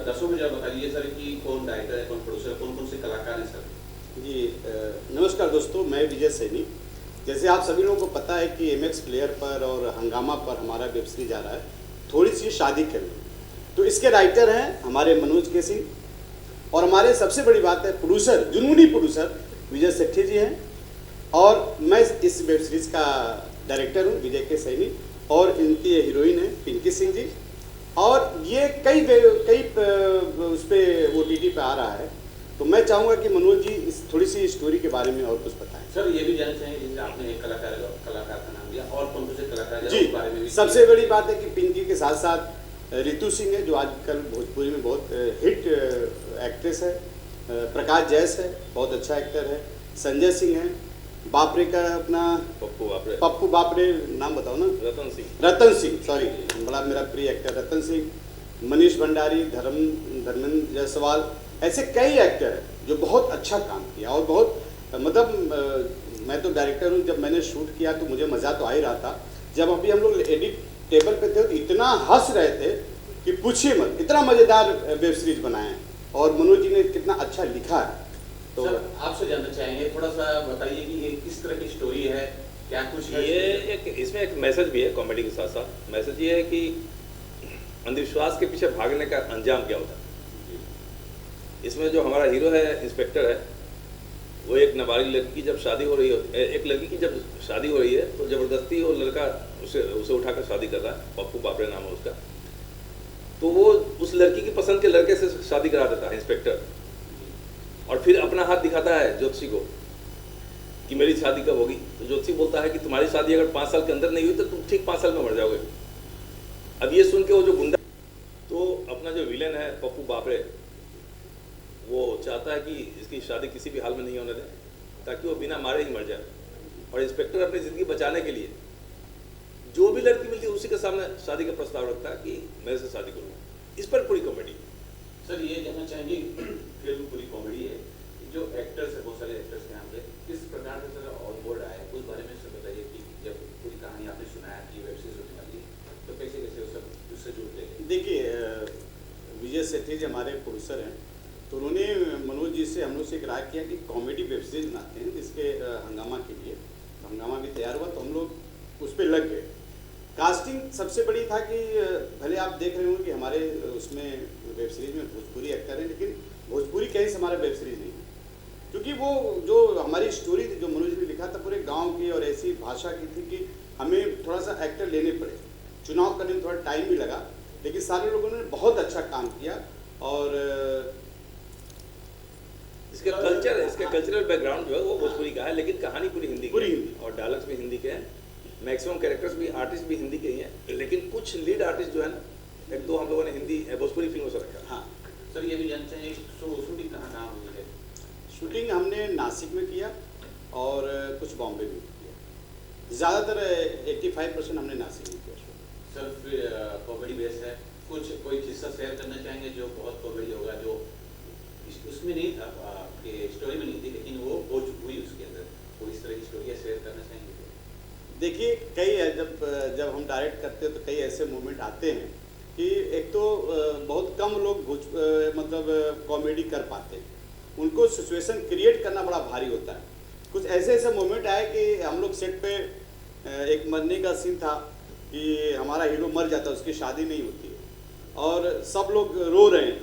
दर्शकों को जरा बता दीजिए सर कि कौन डायरेक्टर है, कौन प्रोड्यूसर, कौन कौन से कलाकार हैं सर? जी नमस्कार दोस्तों, मैं विजय सैनी। जैसे आप सभी लोगों को पता है कि एमएक्स प्लेयर पर और हंगामा पर हमारा वेब सीरीज आ रहा है थोड़ी सी शादी करनी। तो इसके राइटर हैं हमारे मनोज के सिंह और हमारे सबसे बड़ी बात है प्रोड्यूसर, जुनूनी प्रोड्यूसर विजय सेठी जी हैं और मैं इस वेब सीरीज का डायरेक्टर हूँ विजय के सैनी और इनकी हीरोइन है पिंकी सिंह जी। और ये कई उस पर OTT पे आ रहा है। तो मैं चाहूँगा कि मनोज जी इस थोड़ी सी स्टोरी के बारे में और कुछ बताएं। सर ये भी जानना चाहेंगे, जैसे आपने एक कलाकार का नाम दिया और कौन कौन से कलाकार हैं जी, उस बारे में भी। सबसे बड़ी बात है कि पिंकी के साथ साथ रितु सिंह है जो आजकल भोजपुरी में बहुत हिट एक्ट्रेस है। प्रकाश जैस है, बहुत अच्छा एक्टर है। संजय सिंह है, बापरे का अपना पप्पू बापरे नाम बताओ ना। रतन सिंह, सॉरी, बड़ा मेरा प्रिय एक्टर रतन सिंह। मनीष भंडारी, धर्मेंद्र जायसवाल, ऐसे कई एक्टर हैं जो बहुत अच्छा काम किया और बहुत मतलब मैं तो डायरेक्टर हूँ। जब मैंने शूट किया तो मुझे मज़ा तो आ ही रहा था। जब अभी हम लोग एडिट टेबल पे थे तो इतना हंस रहे थे कि पूछिए मत, इतना मज़ेदार वेब सीरीज बनाए हैं और मनोज जी ने कितना अच्छा लिखा है। तो सर आपसे जानना चाहेंगे, थोड़ा सा बताइए कि ये किस तरह की स्टोरी है, क्या कुछ है? ये इसमें एक मैसेज भी है, कॉमेडी के साथ साथ मैसेज ये है कि अंधविश्वास के पीछे भागने का अंजाम क्या होता है। इसमें जो हमारा हीरो है, इंस्पेक्टर है, वो एक नाबालिग लड़की की जब शादी हो रही है, एक लड़की की जब शादी हो रही है तो ज़बरदस्ती वो लड़का उसे उठाकर शादी कर रहा है, पप्पू बापरे नाम है उसका। तो वो उस लड़की की पसंद के लड़के से शादी करा देता है इंस्पेक्टर, और फिर अपना हाथ दिखाता है ज्योतिषी को कि मेरी शादी कब होगी। तो ज्योतिषी बोलता है कि तुम्हारी शादी अगर 5 साल के अंदर नहीं हुई तो तुम ठीक 5 साल में मर जाओगे। अब ये सुन के वो जो गुंडा, तो अपना जो विलेन है पप्पू बापरे, वो चाहता है कि इसकी शादी किसी भी हाल में नहीं होने दें ताकि वो बिना मारे ही मर जाए। और इंस्पेक्टर अपनी ज़िंदगी बचाने के लिए जो भी लड़की मिलती है उसी के सामने शादी का प्रस्ताव रखता है कि मैं इससे शादी करूँगा। इस पर पूरी कॉमेडी। सर ये जानना चाहेंगे, फिल्म पूरी कॉमेडी है, जो एक्टर्स है, बहुत सारे एक्टर्स के यहाँ पे किस प्रकार से सर ऑन बोर्ड आए उस बारे में सर बताइए कि जब पूरी कहानी आपने सुनाया कि वेब सीरीज होने वाली है तो कैसे कैसे वो सब उससे जुड़ते हैं? देखिए विजय सेठी जी हमारे प्रोड्यूसर हैं, तो उन्होंने मनोज जी से हम लोग से एक राय किया कि कॉमेडी वेब सीरीज बनाते हैं जिसके हंगामा के लिए। हंगामा भी तैयार हुआ तो हम लोग उस पर लग गए। कास्टिंग सबसे बड़ी था कि भले आप देख रहे हो कि हमारे उसमें वेब सीरीज में भोजपुरी एक्टर हैं, लेकिन भोजपुरी कहीं से हमारा वेब सीरीज नहीं है, क्योंकि वो जो हमारी स्टोरी थी जो मनोज ने लिखा था पूरे गांव की और ऐसी भाषा की थी कि हमें थोड़ा सा एक्टर लेने पड़े। चुनाव करने में थोड़ा टाइम भी लगा, लेकिन सारे लोगों ने बहुत अच्छा काम किया। और इसका कल्चरल बैकग्राउंड जो है वो भोजपुरी का है, लेकिन कहानी पूरी हिंदी की है और डायलॉग्स भी हिंदी के हैं। मैक्सिमम कैरेक्टर्स भी, आर्टिस्ट भी हिंदी के ही हैं, लेकिन कुछ लीड आर्टिस्ट जो है ना, एक दो हम लोगों ने हिंदी भोजपुरी फिल्मों से रखा। हाँ सर ये भी जानते हैं शूटिंग कहाँ हुई है? शूटिंग हमने नासिक में किया और कुछ बॉम्बे में किया। ज़्यादातर 85% हमने नासिक में किया शूटिंग। सर फिर कॉमेडी बेस है, कुछ कोई किस्सा शेयर करना चाहेंगे जो बहुत कॉमेडी होगा, जो उसमें नहीं था, आपके स्टोरी में नहीं थी लेकिन वो हो हुई उसके अंदर, कोई इस तरह की स्टोरी शेयर करना चाहेंगे? देखिए कई जब हम डायरेक्ट करते हैं तो कई ऐसे मोमेंट आते हैं कि एक तो बहुत कम लोग मतलब कॉमेडी कर पाते हैं, उनको सिचुएशन क्रिएट करना बड़ा भारी होता है। कुछ ऐसे मोमेंट आए कि हम लोग सेट पे एक मरने का सीन था कि हमारा हीरो मर जाता है, उसकी शादी नहीं होती और सब लोग रो रहे हैं,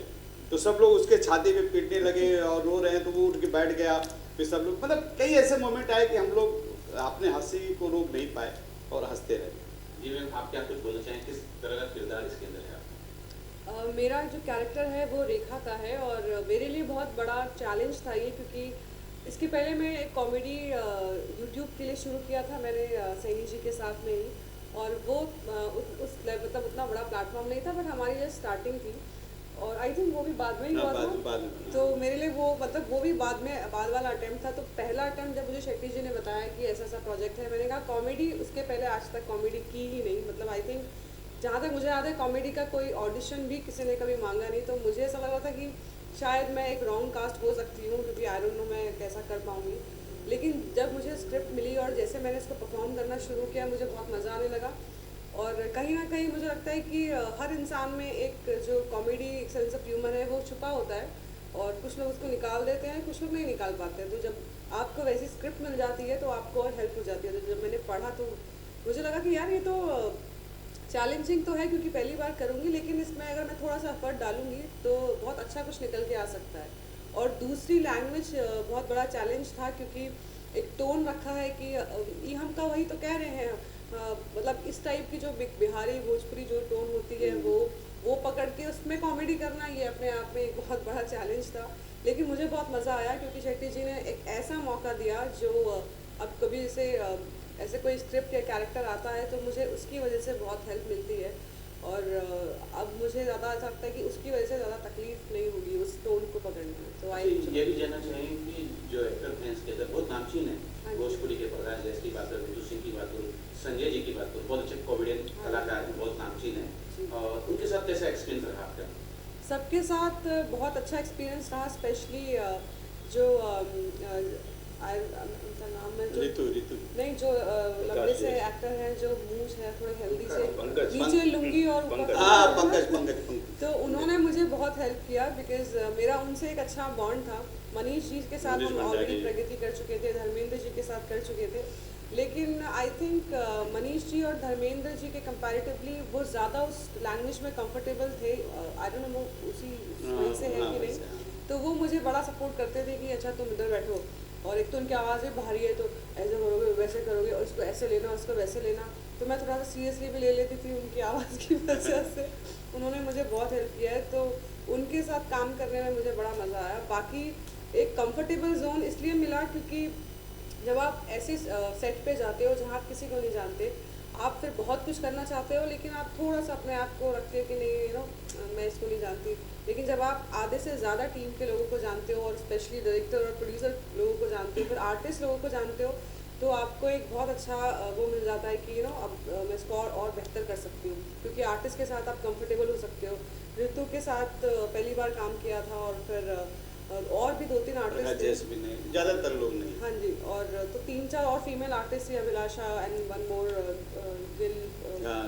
तो सब लोग उसके छाती पे पीटने लगे और रो रहे हैं, तो वो उठ के बैठ गया। फिर सब लोग, मतलब कई ऐसे मोमेंट आए कि हम लोग अपने हंसी को रोक नहीं पाए और हंसते रहे। जी मैम, आप क्या कुछ बोलना चाहें, किस तरह का किरदार इसके अंदर है? मेरा जो कैरेक्टर है वो रेखा का है और मेरे लिए बहुत बड़ा चैलेंज था ये, क्योंकि इसके पहले मैं एक कॉमेडी यूट्यूब के लिए शुरू किया था मैंने सैनी जी के साथ में ही, और वो मतलब उतना बड़ा प्लेटफॉर्म नहीं था, बट हमारी जो स्टार्टिंग थी और आई थिंक वो भी बाद में ही हुआ था। तो मेरे लिए वो मतलब वो भी बाद वाला अटेम्प्ट था। तो पहला अटेम्प्ट जब मुझे शेट्टी जी ने बताया कि ऐसा ऐसा प्रोजेक्ट है, मैंने कहा कॉमेडी, उसके पहले आज तक कॉमेडी की ही नहीं। मतलब आई थिंक जहाँ तक मुझे याद है कॉमेडी का कोई ऑडिशन भी किसी ने कभी मांगा नहीं। तो मुझे ऐसा लग रहा था कि शायद मैं एक रॉन्ग कास्ट हो सकती हूँ, क्योंकि आई डोंट नो मैं कैसा कर पाऊँगी। लेकिन जब मुझे स्क्रिप्ट मिली और जैसे मैंने इसको परफॉर्म करना शुरू किया मुझे बहुत मज़ा आने लगा। और और कहीं ना कहीं मुझे लगता है कि हर इंसान में एक जो कॉमेडी एक सेंस ऑफ ह्यूमर है वो छुपा होता है, और कुछ लोग उसको निकाल देते हैं, कुछ लोग नहीं निकाल पाते हैं। तो जब आपको वैसी स्क्रिप्ट मिल जाती है तो आपको और हेल्प हो जाती है। तो जब मैंने पढ़ा तो मुझे लगा कि यार ये तो चैलेंजिंग तो है क्योंकि पहली बार करूँगी, लेकिन इसमें अगर मैं थोड़ा सा एफर्ट डालूंगी तो बहुत अच्छा कुछ निकल के आ सकता है। और दूसरी लैंग्वेज बहुत बड़ा चैलेंज था, क्योंकि एक टोन रखा है कि ये हम का वही तो कह रहे हैं, मतलब इस टाइप की जो बिहारी भोजपुरी जो टोन होती है वो पकड़ के उसमें कॉमेडी करना, ये अपने आप में एक बहुत बड़ा चैलेंज था। लेकिन मुझे बहुत मज़ा आया क्योंकि शेट्टी जी ने एक ऐसा मौका दिया जो अब कभी जैसे ऐसे कोई स्क्रिप्ट या कैरेक्टर आता है तो मुझे उसकी वजह से बहुत हेल्प मिलती है, और अब मुझे ज़्यादा ऐसा लगता है कि उसकी वजह से ज़्यादा तकलीफ नहीं होगी उस टोन को पकड़ने में। तो ये भी जानना चाहेंगे कि जो एक्टर हैं इसके अंदर बहुत नामचीन हाँ है, जी। भोजपुरी के प्रकाश जैस की बात करूँ, ऋतु सिंह की बात करूँ, संजय जी की बात करूँ, बहुत अच्छे कॉमेडियन हाँ। कलाकार हैं, बहुत नामचीन जी। है। और उनके साथ कैसा एक्सपीरियंस रहा आपका? सबके साथ बहुत अच्छा एक्सपीरियंस रहा, स्पेशली जो उनका नाम है जो ऋतु ऋतु नहीं जो लंबे से जैस। एक्टर हैं जो मूंछ है थोड़े हेल्दी से, पंकज। नीचे लुंगी और ऊपर पंकज। हाँ पतला। पंकज तो उन्होंने मुझे बहुत हेल्प किया बिकॉज मेरा उनसे एक अच्छा बॉन्ड था। मनीष जी के साथ मनीष हम भंडारी ऑलरेडी जी। प्रगति कर चुके थे, धर्मेंद्र जी के साथ कर चुके थे, लेकिन आई थिंक मनीष जी और धर्मेंद्र जी के कंपैरेटिवली वो ज़्यादा उस लैंग्वेज में कंफर्टेबल थे। आई डोंट नो वो उसी वहीं से है कि वैसे, नहीं, तो वो मुझे बड़ा सपोर्ट करते थे कि अच्छा तुम इधर बैठो, और एक तो उनकी आवाज़ भी भारी है तो ऐसे करोगे वैसे करोगे और इसको ऐसे लेना उसको वैसे लेना, तो मैं थोड़ा सा सीरियसली भी ले लेती थी उनकी आवाज़ की वजह से। उन्होंने मुझे बहुत हेल्प किया है, तो उनके साथ काम करने में मुझे बड़ा मज़ा आया। बाकी एक कंफर्टेबल जोन इसलिए मिला क्योंकि जब आप ऐसे सेट पे जाते हो जहाँ आप किसी को नहीं जानते, आप फिर बहुत कुछ करना चाहते हो लेकिन आप थोड़ा सा अपने आप को रखते हो कि नहीं मैं इसको नहीं जानती। लेकिन जब आप आधे से ज़्यादा टीम के लोगों को जानते हो और स्पेशली डायरेक्टर और प्रोड्यूसर लोगों को जानते हो, फिर आर्टिस्ट लोगों को जानते हो, तो आपको एक बहुत अच्छा वो मिल जाता है कि अब मैं इसको और बेहतर कर सकती हूँ, क्योंकि आर्टिस्ट के साथ आप कंफर्टेबल हो सकते हो। ऋतु के साथ पहली बार काम किया था, और फिर और भी 2-3 आर्टिस्ट जैस भी नहीं, ज़्यादातर लोग नहीं। हाँ जी, और तो 3-4 और फीमेल आर्टिस्ट थी, अभिलाषा एंड वन मोर गिल, हाँ,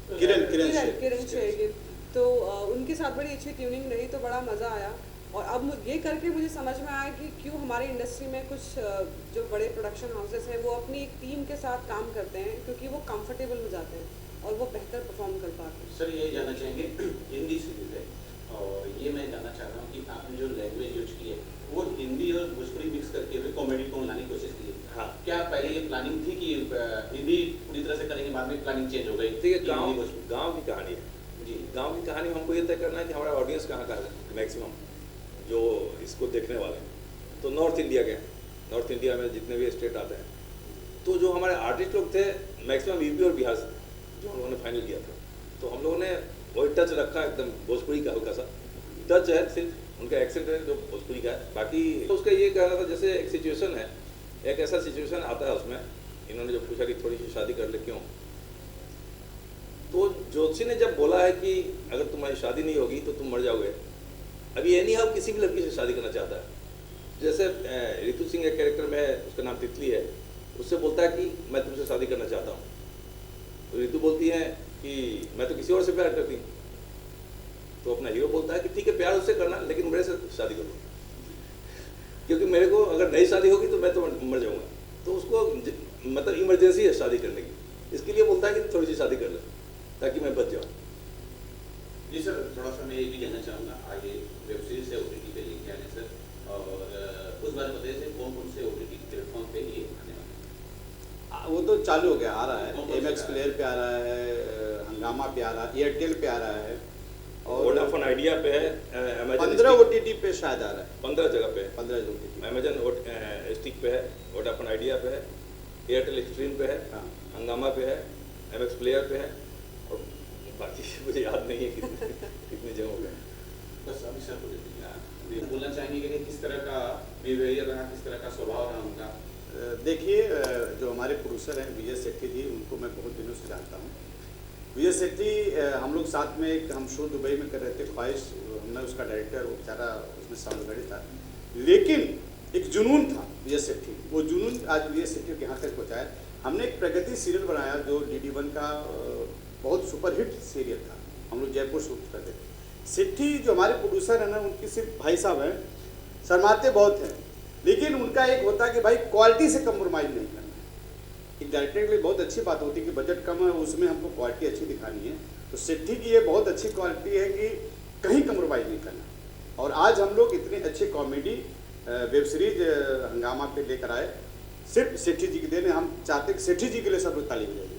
किरण किरण किरण किरण शेरगिल, तो उनके साथ बड़ी अच्छी ट्यूनिंग रही, तो बड़ा मज़ा आया। और अब ये करके मुझे समझ में आया कि क्यों हमारी इंडस्ट्री में कुछ जो बड़े प्रोडक्शन हाउसेस हैं वो अपनी एक टीम के साथ काम करते हैं, क्योंकि वो कंफर्टेबल हो जाते हैं और वो बेहतर परफॉर्म कर पाते हैं। सर ये जानना चाहेंगे, हिंदी सीरीज है और ये मैं जानना चाह रहा हूँ कि आपने जो लैंग्वेज यूज की है वो हिंदी और भोजपुरी मिक्स करके हुए कॉमेडी को लाने की कोशिश की है। हाँ। क्या पहले ये प्लानिंग थी कि हिंदी पूरी तरह से करेंगे, बाद में प्लानिंग चेंज हो गई? ठीक है, कि गांव हिंदी भोजपुरी? गांव की कहानी है जी। गांव की कहानी में हमको ये तय करना है कि हमारा ऑडियंस कहाँ का है मैक्सिमम जो इसको देखने वाले हैं। तो नॉर्थ इंडिया के, नॉर्थ इंडिया में जितने भी स्टेट आते हैं, तो जो हमारे आर्टिस्ट लोग थे मैक्सिमम यूपी और बिहार से, जो हम लोगों ने फाइनल किया था, तो हम लोगों ने वही टच रखा एकदम भोजपुरी का, हल्का सा टच है, सिर्फ उनका एक्सेंट है जो भोजपुरी का है। बाकी तो उसका ये कहना था, जैसे एक सिचुएशन है, एक ऐसा सिचुएशन आता है उसमें, इन्होंने जो पूछा कि थोड़ी सी शादी कर ले क्यों, तो ज्योतिषी ने जब बोला है कि अगर तुम्हारी शादी नहीं होगी तो तुम मर जाओगे, अभी एनी हाउ किसी भी लड़की से शादी करना चाहता है। जैसे ऋतु सिंह के कैरेक्टर में है, उसका नाम तितली है, उससे बोलता है कि मैं तुमसे शादी करना चाहता हूँ, तो ऋतु बोलती है कि मैं तो किसी और से प्यार करती हूँ। तो अपना हीरो बोलता है कि ठीक है प्यार उससे करना, लेकिन मेरे से शादी करो, क्योंकि मेरे को अगर नहीं शादी होगी तो मैं तो मर जाऊँगा। तो उसको मतलब इमरजेंसी है शादी करने की, इसके लिए बोलता है कि थोड़ी सी शादी कर ले ताकि मैं बच जाऊँ। जी सर, थोड़ा सा मैं ये भी जानना चाहूँगा, आगे वेब सीरीज से OTT पे लेके आने सर, और उस बारे में बताइए सर कौन कौन से OTT प्लेटफॉर्म पे ये आने वाले हैं? वो तो चालू हो गया, आ रहा कौन है, कौन MX सा प्लेयर पे आ रहा है, हंगामा पे आ रहा है, एयरटेल पे आ रहा है, और वोडाफोन आइडिया पे है, अमेजन 15 OTT पे शायद आ रहा है, 15 जगह पे है, 15 OTT। अमेजन स्टिक पे है, वोडाफोन आइडिया पे है, एयरटेल एक्सट्रीम पे है, हाँ। हंगामा पे है, MX प्लेयर पे है, और बाकी मुझे याद नहीं है कितने जगहों पे है। बस अभी सर बोल दीजिए, ये बोलना चाहेंगे कि किस तरह का बिहेवियर रहा, किस तरह का स्वभाव रहा उनका? देखिए, जो हमारे प्रोड्यूसर हैं विजय सेट्टी जी, उनको मैं बहुत दिनों से जानता हूँ। विजय सेट्टी, हम लोग साथ में एक हम शो दुबई में कर रहे थे, ख्वाहिश, हमने उसका डायरेक्टर, वो बेचारा उसमें साउंडगढ़ी था, लेकिन एक जुनून था विजय सेट्टी, वो जुनून आज विजय सेट्टी के यहाँ तक पहुँचा है। हमने एक प्रगति सीरियल बनाया जो DD1 का बहुत सुपरहिट सीरियल था, हम लोग जयपुर शूट करते थे। सिट्ठी जो हमारे प्रोड्यूसर हैं ना, उनकी सिर्फ भाई साहब हैं, शर्माते बहुत हैं, लेकिन उनका एक होता है कि भाई क्वालिटी से कम्प्रोमाइज़ नहीं करना है। एक डायरेक्टर के लिए बहुत अच्छी बात होती है कि बजट कम है, उसमें हमको क्वालिटी अच्छी दिखानी है। तो सिट्ठी की ये बहुत अच्छी क्वालिटी है कि कहीं कम्प्रोमाइज़ नहीं करना। और आज हम लोग इतनी अच्छी कॉमेडी वेब सीरीज हंगामा पे लेकर आए, सिर्फ सेठी जी की देन है। हम चाहते कि सेठी जी के लिए सब लोग ताली बजाइए।